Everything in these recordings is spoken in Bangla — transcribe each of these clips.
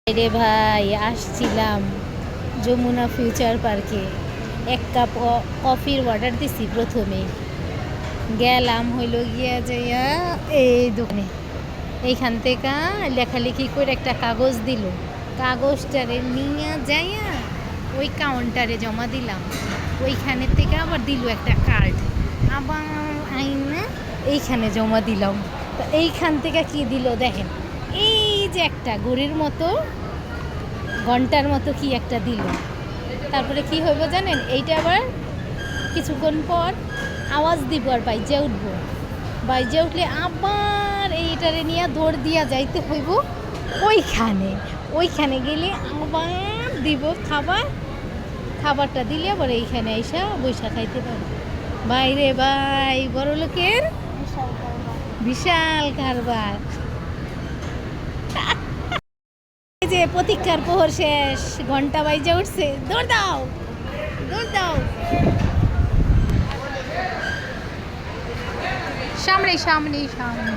রে ভাই, আসছিলাম যমুনা ফিউচার পার্কে। এক কাপ কফির অর্ডার দিছি। প্রথমে গেলাম হইল গিয়া যাইয়া এই দোকানে, এইখান থেকে লেখালেখি করে একটা কাগজ দিল। কাগজটারে নিয়ে যাইয়া ওই কাউন্টারে জমা দিলাম। ওইখানের থেকে আবার দিল একটা কার্ড, আবার আইনা এইখানে জমা দিলাম। তো এইখান থেকে কি দিল দেখেন, এই যে একটা ঘড়ির মতো, ঘন্টার মতো কি একটা দিল। তারপরে কি হইব জানেন, এইটা আবার কিছুক্ষণ পর আওয়াজ দিব আর বাইজে উঠবো। বাইজে উঠলে আবার এইটারে নিয়ে দৌড় দিয়া যাইতে হইব ওইখানে। ওইখানে গেলে আবার দিব খাবার। খাবারটা দিলে আবার এইখানে আইসা বৈশা খাইতে পারবো। বাইরে ভাই, বড় লোকের বিশাল কারবার। এই যে প্রতীক্ষার প্রহর শেষ, ঘন্টা বাইজে উঠছে, দৌড় দাও দৌড় দাও। সামনে সামনে সামনে।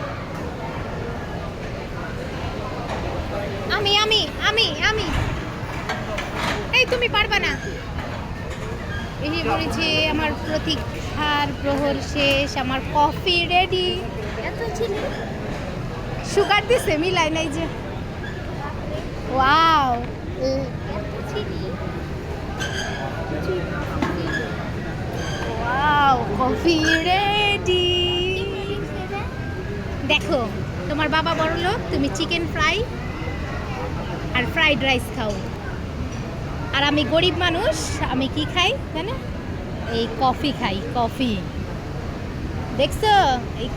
আমি আমি আমি আমি এই, তুমি পারবা না। এই বলেছে আমার প্রতীক্ষার প্রহর শেষ, আমার কফি রেডি। এত চিনি সুগার দিছে, মিলাই নাই যে। Wow, wow, coffee ready. দেখো, তোমার বাবা বড় লোক, তুমি চিকেন ফ্রাই আর ফ্রাইড রাইস খাও। আর আমি গরিব মানুষ, আমি কি খাই জানো? এই কফি খাই, কফি। দেখছো এই